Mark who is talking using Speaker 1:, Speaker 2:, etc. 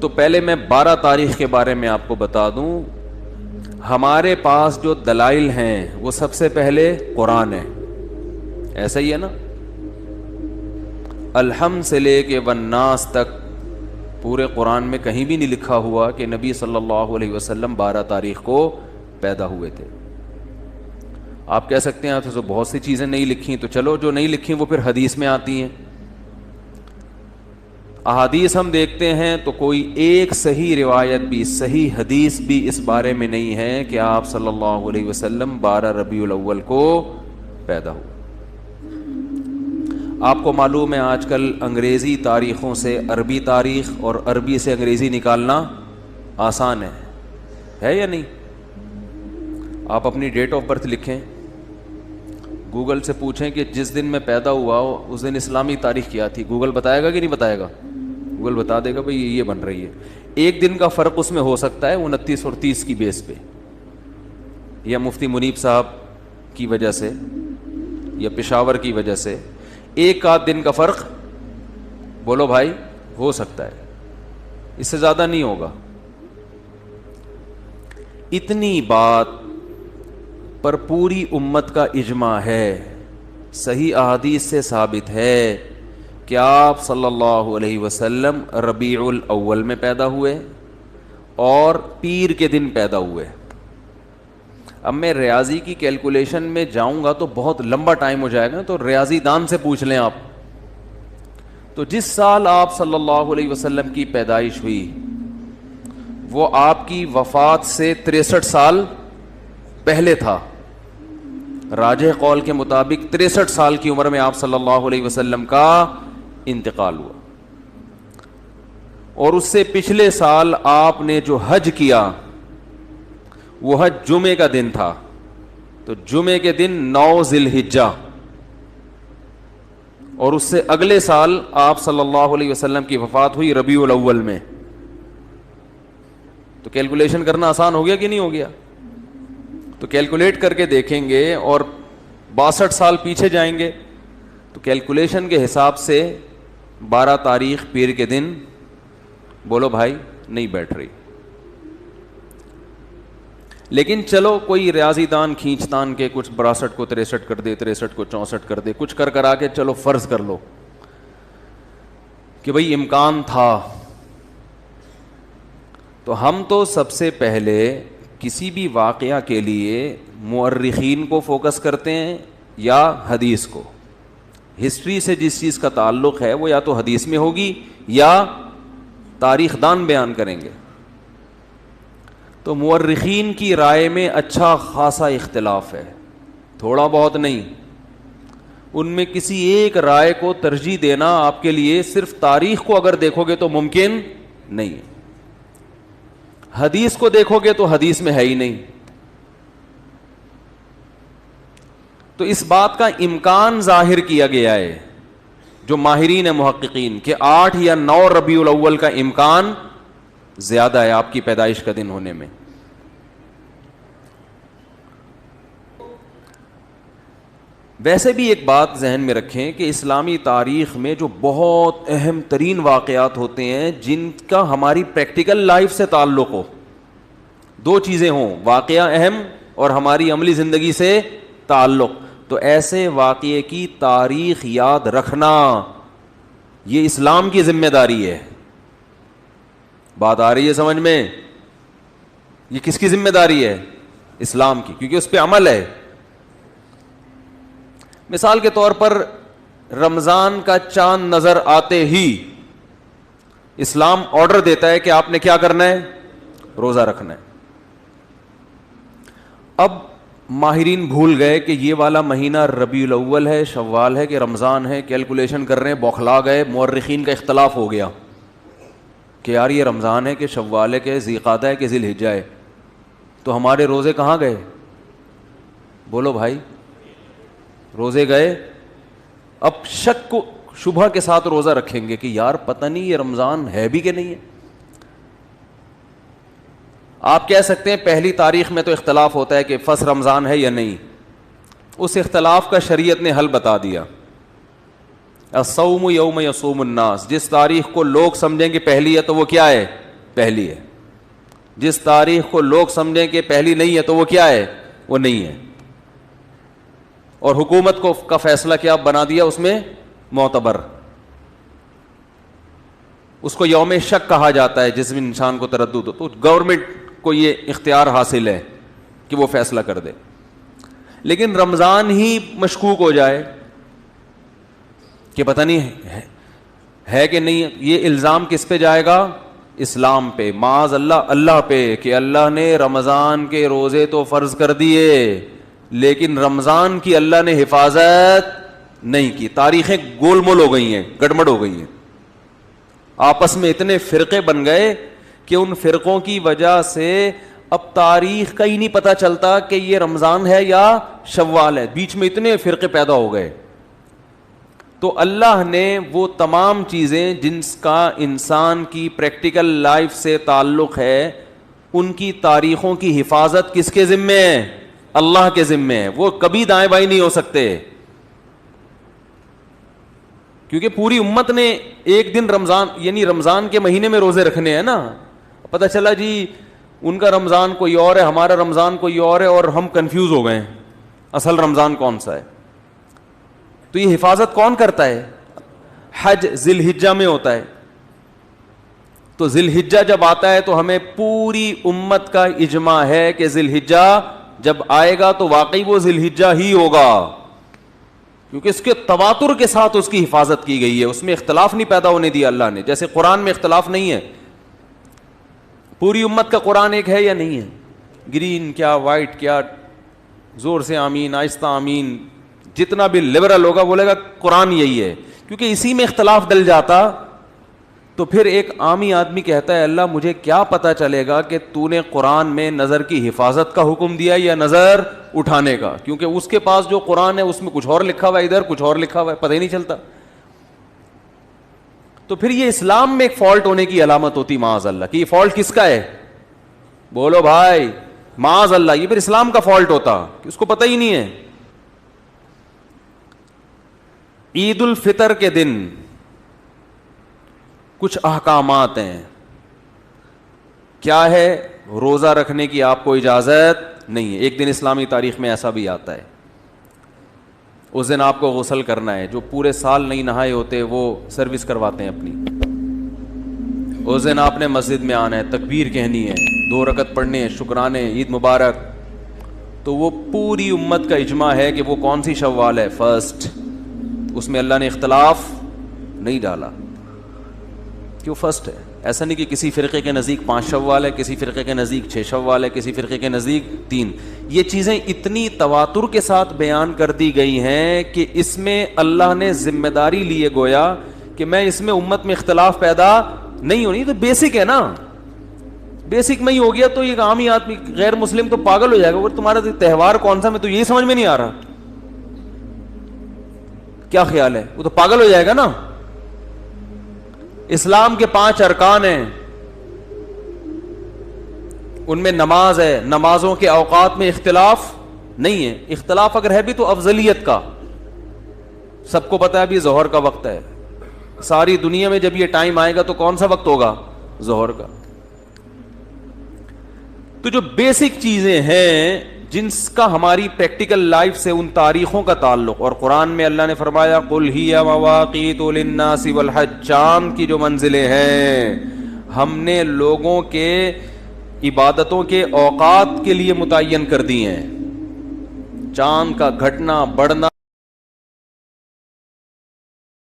Speaker 1: تو پہلے میں 12 تاریخ کے بارے میں آپ کو بتا دوں. ہمارے پاس جو دلائل ہیں وہ سب سے پہلے قرآن ہے. ایسا ہی ہے نا؟ الحمد سے لے کے والناس تک پورے قرآن میں کہیں بھی نہیں لکھا ہوا کہ نبی صلی اللہ علیہ وسلم 12 تاریخ کو پیدا ہوئے تھے. آپ کہہ سکتے ہیں تو بہت سی چیزیں نہیں لکھی, تو چلو جو نہیں لکھی وہ پھر حدیث میں آتی ہیں. احادیث ہم دیکھتے ہیں تو کوئی ایک صحیح روایت بھی, صحیح حدیث بھی اس بارے میں نہیں ہے کہ آپ صلی اللہ علیہ وسلم 12 ربیع الاول کو پیدا ہوئے. آپ کو معلوم ہے آج کل انگریزی تاریخوں سے عربی تاریخ اور عربی سے انگریزی نکالنا آسان ہے یا نہیں؟ آپ اپنی ڈیٹ آف برتھ لکھیں, گوگل سے پوچھیں کہ جس دن میں پیدا ہوا ہو اس دن اسلامی تاریخ کیا تھی, گوگل بتائے گا کہ نہیں بتائے گا؟ گوگل بتا دے گا بھئی یہ بن رہی ہے. ایک دن کا فرق اس میں ہو سکتا ہے 29 اور 30 کی بیس پہ, یا مفتی منیب صاحب کی وجہ سے یا پشاور کی وجہ سے ایک آدھ دن کا فرق بولو بھائی ہو سکتا ہے, اس سے زیادہ نہیں ہوگا. اتنی بات پر پوری امت کا اجماع ہے, صحیح احادیث سے ثابت ہے کہ آپ صلی اللہ علیہ وسلم ربیع الاول میں پیدا ہوئے اور پیر کے دن پیدا ہوئے. اب میں ریاضی کی کیلکولیشن میں جاؤں گا تو بہت لمبا ٹائم ہو جائے گا, تو ریاضی دان سے پوچھ لیں آپ. تو جس سال آپ صلی اللہ علیہ وسلم کی پیدائش ہوئی وہ آپ کی وفات سے 63 سال پہلے تھا. راجح قول کے مطابق 63 سال کی عمر میں آپ صلی اللہ علیہ وسلم کا انتقال ہوا, اور اس سے پچھلے سال آپ نے جو حج کیا وہ حج جمعے کا دن تھا, تو جمعے کے دن 9 ذی الحجہ, اور اس سے اگلے سال آپ صلی اللہ علیہ وسلم کی وفات ہوئی ربیع الاول میں. تو کیلکولیشن کرنا آسان ہو گیا کہ نہیں ہو گیا؟ تو کیلکولیٹ کر کے دیکھیں گے اور 62 سال پیچھے جائیں گے تو کیلکولیشن کے حساب سے 12 تاریخ پیر کے دن بولو بھائی نہیں بیٹھ رہی. لیکن چلو کوئی ریاضی دان کھینچ تان کے کچھ 62 کو 63 کر دے, 63 کو 64 کر دے, کچھ کر آ کے چلو فرض کر لو کہ بھئی امکان تھا. تو ہم تو سب سے پہلے کسی بھی واقعہ کے لیے مورخین کو فوکس کرتے ہیں یا حدیث کو. ہسٹری سے جس چیز کا تعلق ہے وہ یا تو حدیث میں ہوگی یا تاریخ دان بیان کریں گے. تو مورخین کی رائے میں اچھا خاصا اختلاف ہے, تھوڑا بہت نہیں. ان میں کسی ایک رائے کو ترجیح دینا آپ کے لیے صرف تاریخ کو اگر دیکھو گے تو ممکن نہیں ہے, حدیث کو دیکھو گے تو حدیث میں ہے ہی نہیں. تو اس بات کا امکان ظاہر کیا گیا ہے جو ماہرین محققین کہ 8 یا 9 ربیع الاول کا امکان زیادہ ہے آپ کی پیدائش کا دن ہونے میں. ویسے بھی ایک بات ذہن میں رکھیں کہ اسلامی تاریخ میں جو بہت اہم ترین واقعات ہوتے ہیں جن کا ہماری پریکٹیکل لائف سے تعلق ہو, 2 چیزیں ہوں, واقعہ اہم اور ہماری عملی زندگی سے تعلق, تو ایسے واقعے کی تاریخ یاد رکھنا یہ اسلام کی ذمہ داری ہے. بات آ رہی ہے سمجھ میں؟ یہ کس کی ذمہ داری ہے؟ اسلام کی, کیونکہ اس پہ عمل ہے. مثال کے طور پر رمضان کا چاند نظر آتے ہی اسلام آرڈر دیتا ہے کہ آپ نے کیا کرنا ہے؟ روزہ رکھنا ہے. اب ماہرین بھول گئے کہ یہ والا مہینہ ربیع الاول ہے, شوال ہے کہ رمضان ہے, کیلکولیشن کر رہے ہیں, بوکھلا گئے. مورخین کا اختلاف ہو گیا کہ یار یہ رمضان ہے کہ شوال ہے کہ ذی قعدہ ہے کہ ذی الحجہ ہے, تو ہمارے روزے کہاں گئے؟ بولو بھائی, روزے گئے. اب شک کو شبہ کے ساتھ روزہ رکھیں گے کہ یار پتہ نہیں یہ رمضان ہے بھی کہ نہیں ہے. آپ کہہ سکتے ہیں پہلی تاریخ میں تو اختلاف ہوتا ہے کہ فرض رمضان ہے یا نہیں, اس اختلاف کا شریعت نے حل بتا دیا. الصوم یوم یصوم الناس, جس تاریخ کو لوگ سمجھیں کہ پہلی ہے تو وہ کیا ہے؟ پہلی ہے. جس تاریخ کو لوگ سمجھیں کہ پہلی نہیں ہے تو وہ کیا ہے؟ وہ نہیں ہے. اور حکومت کو کا فیصلہ کیا بنا دیا اس میں؟ معتبر. اس کو یوم شک کہا جاتا ہے جس میں انسان کو تردد ہو, تو گورنمنٹ کو یہ اختیار حاصل ہے کہ وہ فیصلہ کر دے. لیکن رمضان ہی مشکوک ہو جائے کہ پتہ نہیں ہے کہ نہیں, یہ الزام کس پہ جائے گا؟ اسلام پہ, معاذ اللہ اللہ پہ, کہ اللہ نے رمضان کے روزے تو فرض کر دیے لیکن رمضان کی اللہ نے حفاظت نہیں کی. تاریخیں گول مول ہو گئی ہیں, گڑبڑ ہو گئی ہیں, آپس میں اتنے فرقے بن گئے کہ ان فرقوں کی وجہ سے اب تاریخ کا ہی نہیں پتہ چلتا کہ یہ رمضان ہے یا شوال ہے. بیچ میں اتنے فرقے پیدا ہو گئے. تو اللہ نے وہ تمام چیزیں جن کا انسان کی پریکٹیکل لائف سے تعلق ہے, ان کی تاریخوں کی حفاظت کس کے ذمے ہے؟ اللہ کے ذمے ہے. وہ کبھی دائیں بائیں نہیں ہو سکتے, کیونکہ پوری امت نے ایک دن رمضان یعنی رمضان کے مہینے میں روزے رکھنے ہیں نا. پتہ چلا جی ان کا رمضان کوئی اور ہے, ہمارا رمضان کوئی اور ہے, اور ہم کنفیوز ہو گئے اصل رمضان کون سا ہے. تو یہ حفاظت کون کرتا ہے؟ حج ذی الحجہ میں ہوتا ہے. تو ذی الحجہ جب آتا ہے تو ہمیں پوری امت کا اجماع ہے کہ ذی الحجہ جب آئے گا تو واقعی وہ ذی الحجہ ہی ہوگا, کیونکہ اس کے تواتر کے ساتھ اس کی حفاظت کی گئی ہے. اس میں اختلاف نہیں پیدا ہونے دیا اللہ نے. جیسے قرآن میں اختلاف نہیں ہے, پوری امت کا قرآن ایک ہے یا نہیں ہے؟ گرین کیا وائٹ کیا, زور سے آمین, آہستہ آمین, جتنا بھی لبرل ہوگا بولے گا قرآن یہی ہے. کیونکہ اسی میں اختلاف ڈل جاتا تو پھر ایک عامی آدمی کہتا ہے اللہ مجھے کیا پتا چلے گا کہ تو نے قرآن میں نظر کی حفاظت کا حکم دیا یا نظر اٹھانے کا, کیونکہ اس کے پاس جو قرآن ہے اس میں کچھ اور لکھا ہوا ہے, ادھر کچھ اور لکھا ہوا ہے, پتہ ہی نہیں چلتا. تو پھر یہ اسلام میں ایک فالٹ ہونے کی علامت ہوتی معاذ اللہ, کہ یہ فالٹ کس کا ہے؟ بولو بھائی معاذ اللہ, یہ پھر اسلام کا فالٹ ہوتا کہ اس کو پتہ ہی نہیں ہے. عید الفطر کے دن کچھ احکامات ہیں. کیا ہے؟ روزہ رکھنے کی آپ کو اجازت نہیں ہے. ایک دن اسلامی تاریخ میں ایسا بھی آتا ہے, اس دن آپ کو غسل کرنا ہے. جو پورے سال نہیں نہائے ہوتے وہ سروس کرواتے ہیں اپنی. اس دن آپ نے مسجد میں آنا ہے, تکبیر کہنی ہے, 2 رکعت پڑھنے ہیں, شکرانے, عید مبارک. تو وہ پوری امت کا اجماع ہے کہ وہ کون سی شوال ہے؟ فرسٹ. اس میں اللہ نے اختلاف نہیں ڈالا کہ وہ فرسٹ ہے. ایسا نہیں کہ کسی فرقے کے نزدیک 5 شوال ہے, کسی فرقے کے نزدیک 6 شوال ہے, کسی فرقے کے نزدیک 3. یہ چیزیں اتنی تواتر کے ساتھ بیان کر دی گئی ہیں کہ اس میں اللہ نے ذمہ داری لیے گویا کہ میں اس میں امت میں اختلاف پیدا نہیں ہونی. تو بیسک ہے نا, بیسک میں ہی ہو گیا تو یہ عامی آدمی غیر مسلم تو پاگل ہو جائے گا. وہ تمہارا تہوار کون سا, میں تو یہی سمجھ میں نہیں آ رہا, کیا خیال ہے؟ وہ تو پاگل ہو جائے گا نا. اسلام کے 5 ارکان ہیں, ان میں نماز ہے. نمازوں کے اوقات میں اختلاف نہیں ہے. اختلاف اگر ہے بھی تو افضلیت کا. سب کو پتا ہے ابھی ظہر کا وقت ہے, ساری دنیا میں جب یہ ٹائم آئے گا تو کون سا وقت ہوگا؟ ظہر کا. تو جو بیسک چیزیں ہیں جن کا ہماری پریکٹیکل لائف سے ان تاریخوں کا تعلق, اور قرآن میں اللہ نے فرمایا قل ہی مواقیت للناس والحج, چاند کی جو منزلیں ہیں ہم نے لوگوں کے عبادتوں کے اوقات کے لیے متعین کر دی ہیں. چاند کا گھٹنا بڑھنا